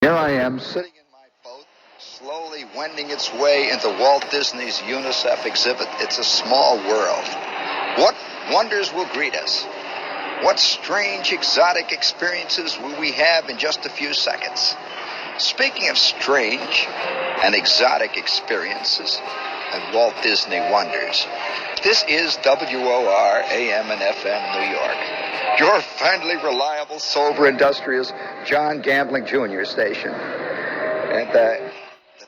Here I am sitting in my boat, slowly wending its way into Walt Disney's UNICEF exhibit. It's a small world. What wonders will greet us? What strange, exotic experiences will we have in just a few seconds? Speaking of strange and exotic experiences and Walt Disney wonders, this is WOR AM and FM New York. Your friendly, reliable, sober, industrious John Gambling Jr. station. And the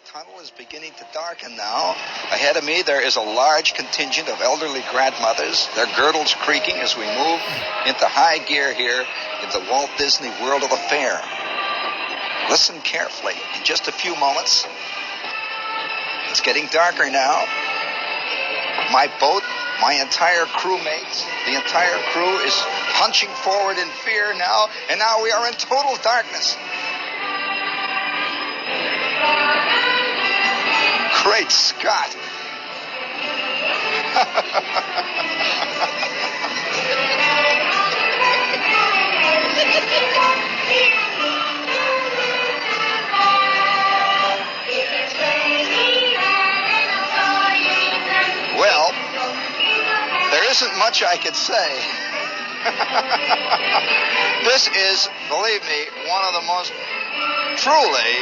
tunnel is beginning to darken now. Ahead of me there is a large contingent of elderly grandmothers, their girdles creaking as we move into high gear here in the Walt Disney World of the Fair. Listen carefully. In just a few moments, it's getting darker now. My boat, my entire crewmates, the entire crew is punching forward in fear now, and now we are in total darkness. Great Scott. Well, there isn't much I could say. This is, believe me, one of the most truly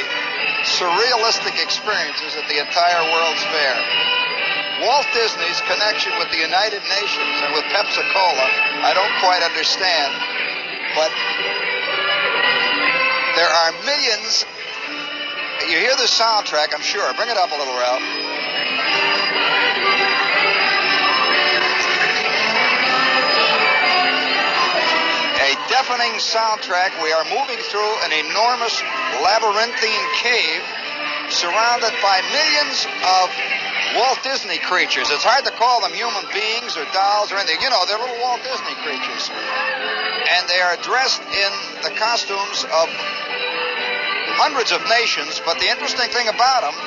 surrealistic experiences at the entire World's Fair. Walt Disney's connection with the United Nations and with Pepsi-Cola, I don't quite understand, but there are millions. You hear the soundtrack, I'm sure. Bring it up a little, Ralph. A deafening soundtrack. We are moving through an enormous labyrinthine cave surrounded by millions of Walt Disney creatures. It's hard to call them human beings or dolls or anything. You know, they're little Walt Disney creatures. And they are dressed in the costumes of hundreds of nations, but the interesting thing about them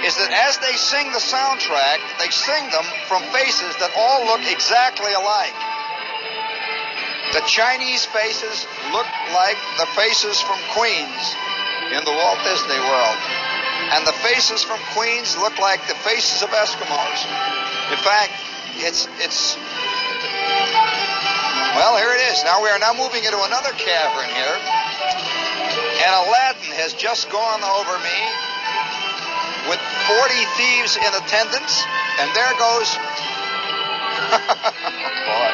is that as they sing the soundtrack, they sing them from faces that all look exactly alike. The Chinese faces look like the faces from Queens in the Walt Disney World. And the faces from Queens look like the faces of Eskimos. In fact, well, here it is. Now we are moving into another cavern here. And Aladdin has just gone over me with 40 thieves in attendance. And there goes... Boy.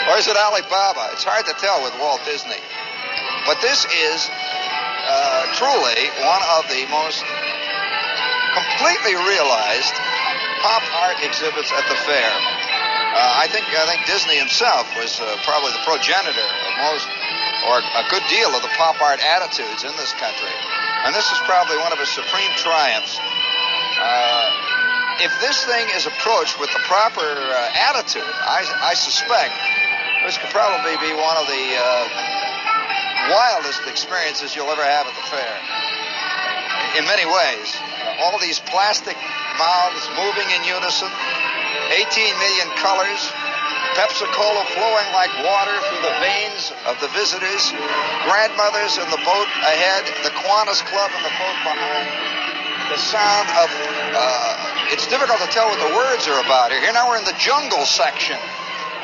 Or is it Alibaba? It's hard to tell with Walt Disney. But this is truly one of the most completely realized pop art exhibits at the fair. I think Disney himself was probably the progenitor of most, or a good deal of the pop art attitudes in this country. And this is probably one of his supreme triumphs. If this thing is approached with the proper attitude, I suspect this could probably be one of the wildest experiences you'll ever have at the fair. In many ways. All these plastic mouths moving in unison, 18 million colors, Pepsi-Cola flowing like water through the veins of the visitors, grandmothers in the boat ahead, the Kiwanis Club in the boat behind, the sound of, it's difficult to tell what the words are about here. Here now we're in the jungle section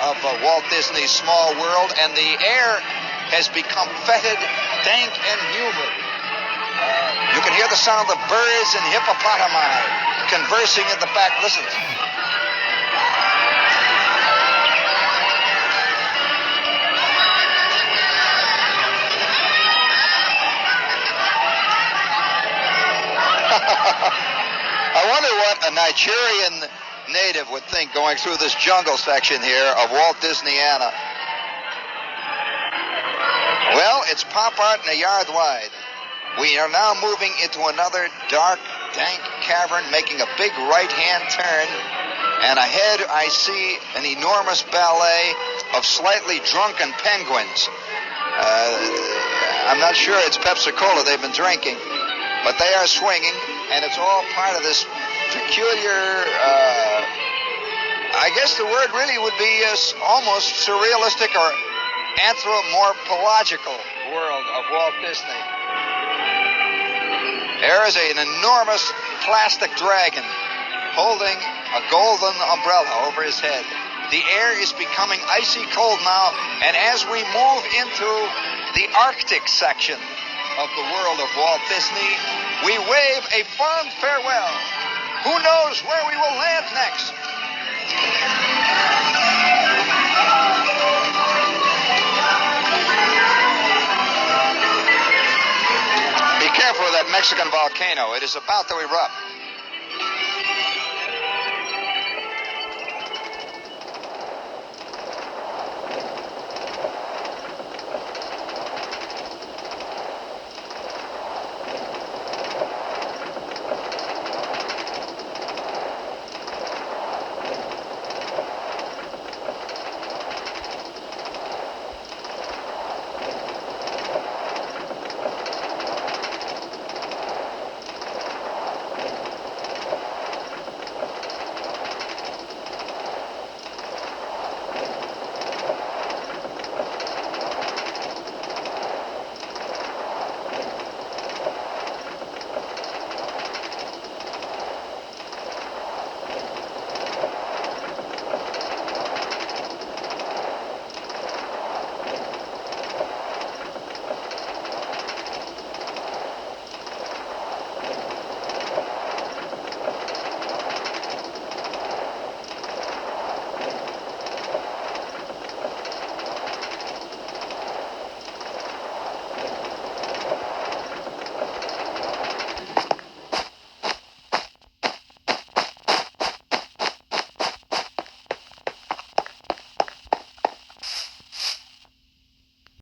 of Walt Disney's Small World, and the air has become fetid, dank, and humid. You can hear the sound of birds and hippopotami conversing in the back. Listen. I wonder what a Nigerian native would think going through this jungle section here of Walt Disneyana. Well, it's pop art in a yard wide. We are now moving into another dark, dank cavern, making a big right-hand turn, and ahead I see an enormous ballet of slightly drunken penguins. I'm not sure it's Pepsi-Cola they've been drinking, but they are swinging, and it's all part of this peculiar, I guess the word really would be almost surrealistic or anthropomorphological world of Walt Disney. There is an enormous plastic dragon holding a golden umbrella over his head. The air is becoming icy cold now, and as we move into the Arctic section of the world of Walt Disney, we wave a fond farewell. Who knows where we will land next? Be careful of that Mexican volcano. It is about to erupt.